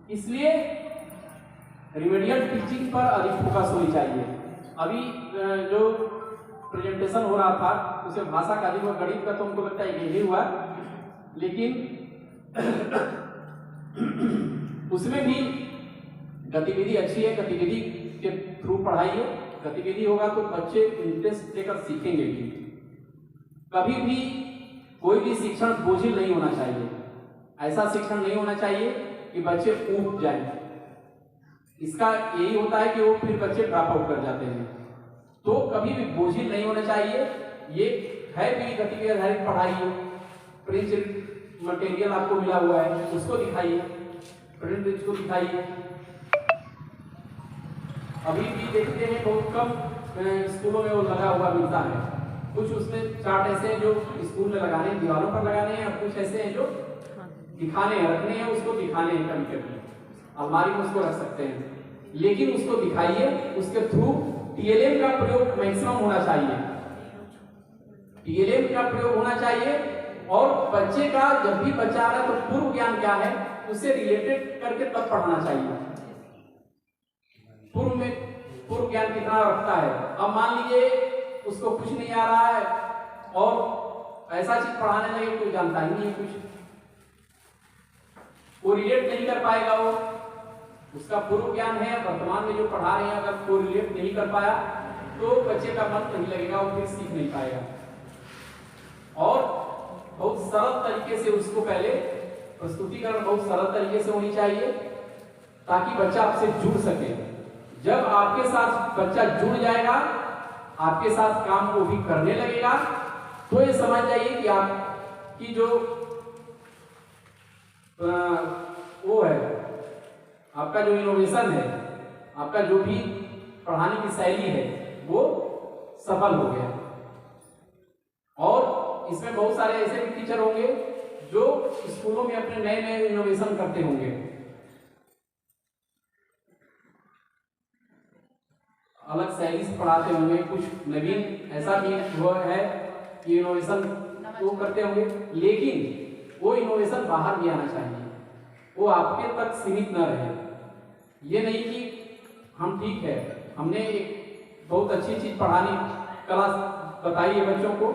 इसलिए remedial teaching पर अधिक फोकस होनी चाहिए। अभी जो प्रेजेंटेशन हो रहा था उसे भाषा का अधिक और गणित का तो हमको लगता है यही हुआ, लेकिन उसमें भी गतिविधि अच्छी है, गतिविधि के थ्रू पढ़ाइए। गतिविधि होगा तो बच्चे इंटरेस्ट लेकर सीखेंगे भी। कभी भी कोई भी शिक्षण बोझिल नहीं होना चाहिए। ऐसा शिक्षण नहीं होना चाहिए कि बच्चे ऊब जाएं। इसका यही होता है कि वो फिर बच्चे ड्रॉप आउट कर जाते हैं। तो कभी भी बोझिल नहीं होना चाहिए। ये है भी गतिविधि आधारित पढ़ाई। प्रिंट मटेरियल आपको मिला हुआ है उसको दिखाइए, प्रिंट को दिखाइए। अभी भी देखते हैं बहुत कम स्कूलों में वो लगा हुआ मिलता है। कुछ उसमें चार्ट ऐसे हैं जो स्कूल में लगाने हैं, दीवारों पर लगाने हैं, और कुछ ऐसे हैं जो दिखाने हैं, रखने हैं, उसको दिखाने हैं। कभी कभी अलमारी में उसको रख सकते हैं, लेकिन उसको दिखाइए। उसके थ्रू टीएलएम का प्रयोग मैक्सिमम होना चाहिए। टीएलएम का प्रयोग होना चाहिए। और बच्चे का जब भी बच्चा आ रहा है तो पूर्व ज्ञान क्या है उससे रिलेटेड करके तब पढ़ना चाहिए। पूर्व में पूर्व ज्ञान कितना रखता है। अब मान लीजिए उसको कुछ नहीं आ रहा है और ऐसा चीज पढ़ाने लगे कोई जानता ही नहीं है, कुछ कोरिलेट नहीं कर पाएगा। वो उसका पूर्व ज्ञान है, वर्तमान में जो पढ़ा रहे हैं अगर कोरिलेट नहीं कर पाया तो बच्चे का मन नहीं लगेगा, वो फिर सीख नहीं पाएगा। और बहुत सरल तरीके से उसको पहले प्रस्तुतिकरण बहुत सरल तरीके से होनी चाहिए ताकि बच्चा आपसे जुड़ सके। जब आपके साथ बच्चा जुड़ जाएगा, आपके साथ काम को भी करने लगेगा, तो ये समझ जाइए कि आपकी जो वो है, आपका जो इनोवेशन है, आपका जो भी पढ़ाने की शैली है वो सफल हो गया। और इसमें बहुत सारे ऐसे भी टीचर होंगे जो स्कूलों में अपने नए नए इनोवेशन करते होंगे, अलग शैली से पढ़ाते होंगे। कुछ नवीन ऐसा भी वो है कि इनोवेशन वो करते होंगे, लेकिन वो इनोवेशन बाहर भी आना चाहिए, वो आपके तक सीमित न रहे। ये नहीं कि हम ठीक है, हमने एक बहुत अच्छी चीज पढ़ानी क्लास बताई है बच्चों को,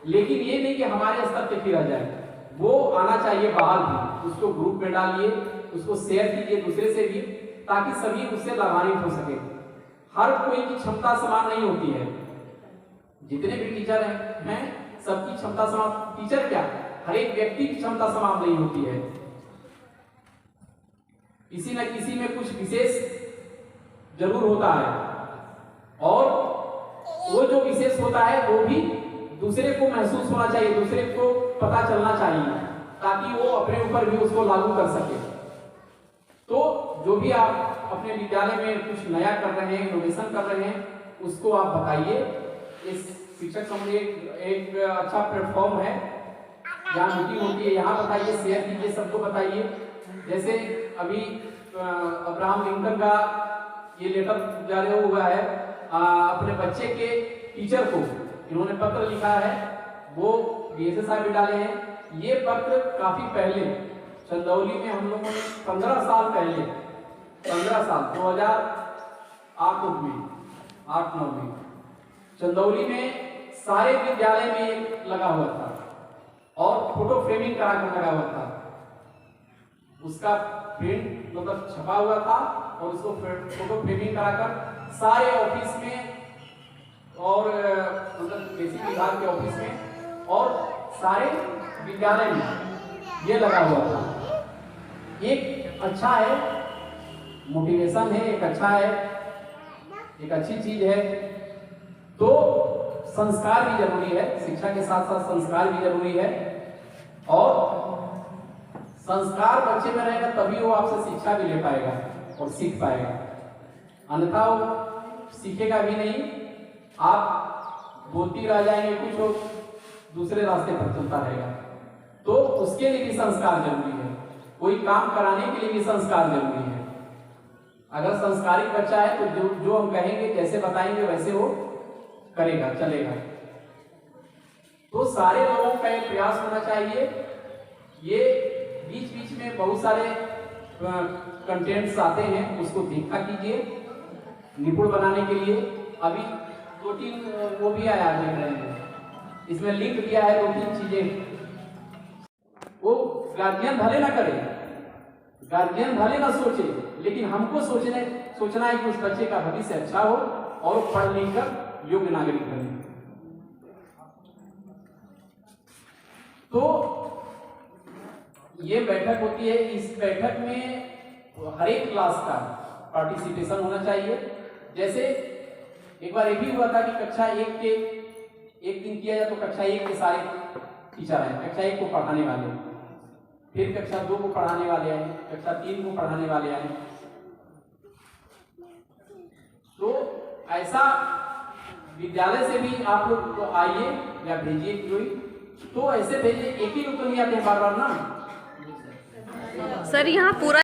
लेकिन ये नहीं कि हमारे स्तर पे फिर आ जाए। वो आना चाहिए बाहर भी। उसको ग्रुप में डालिए, उसको शेयर कीजिए दूसरे से भी, ताकि सभी उससे लाभान्वित हो सके। हर कोई की क्षमता समान नहीं होती है। जितने भी टीचर हैं सबकी क्षमता समान, टीचर क्या हर एक व्यक्ति की क्षमता समान नहीं होती है। किसी न किसी में कुछ विशेष जरूर होता है, और वो जो विशेष होता है वो भी दूसरे को महसूस होना चाहिए, दूसरे को पता चलना चाहिए, ताकि वो अपने ऊपर भी उसको लागू कर सके। तो जो भी आप अपने विद्यालय में कुछ नया कर रहे हैं, इनोवेशन कर रहे हैं, उसको आप बताइए। इस शिक्षक समूह एक अच्छा प्लेटफॉर्म है जहाँ मीटिंग होती है, यहाँ बताइए, शेयर कीजिए, सबको बताइए। जैसे अभी अब्राहम लिंकन का ये लेटर जारी हुआ है, अपने बच्चे के टीचर को इन्होंने पत्र लिखा है, वो बीएसए साहब भी डाले हैं। ये पत्र काफी पहले चंदौली में हम लोगों ने 15 साल पहले, 15 साल 2008 में 8-9 में चंदौली में सारे विद्यालय में लगा हुआ था, और फोटो फ्रेमिंग कराकर लगा हुआ था। उसका प्रिंट मतलब छपा हुआ था, और उसको फोटो फ्रेमिंग कराकर सारे ऑफिस में, और मतलब बेसिक विभाग के ऑफिस में और सारे विद्यालय में ये लगा हुआ था। एक अच्छा है, मोटिवेशन है, एक अच्छा है, एक अच्छी चीज है। तो संस्कार भी जरूरी है, शिक्षा के साथ साथ संस्कार भी जरूरी है, और संस्कार बच्चे में रहेगा तभी वो आपसे शिक्षा भी ले पाएगा और सीख पाएगा, अन्यथा वो सीखेगा भी नहीं। आप बोलती रह जाएंगे कुछ और दूसरे रास्ते पर चलता रहेगा। तो उसके लिए भी संस्कार जरूरी है, कोई काम कराने के लिए भी संस्कार जरूरी है। अगर संस्कारिक बच्चा है तो जो हम कहेंगे, जैसे बताएंगे वैसे वो करेगा, चलेगा। तो सारे लोगों का एक प्रयास होना चाहिए। ये बीच बीच में बहुत सारे कंटेंट्स आते हैं उसको देखा कीजिए निपुण बनाने के लिए। अभी 2-3 वो भी आया देख रहे हैं, इसमें लिंक दिया है 2-3 चीजें। वो गार्जियन भले ना करे, गार्जियन भले ना सोचे, लेकिन हमको सोचना है कि उस बच्चे का भविष्य अच्छा हो और पढ़ लिख कर योग्य नागरिक बने। तो ये बैठक होती है, इस बैठक में हर एक क्लास का पार्टिसिपेशन होना चाहिए। जैसे एक बार ये भी हुआ था कि कक्षा 1 के एक दिन किया जाए तो कक्षा 1 के सारे टीचर आए, कक्षा 1 को पढ़ाने वाले, फिर कक्षा 2 को पढ़ाने वाले आए, कक्षा 3 को पढ़ाने वाले आए। तो ऐसा विद्यालय से भी आप लोग तो आइए या भेजिए कोई, तो ऐसे भेजिए, एक ही लोग तो नहीं आते हैं बार बार ना सर। यहाँ पूरा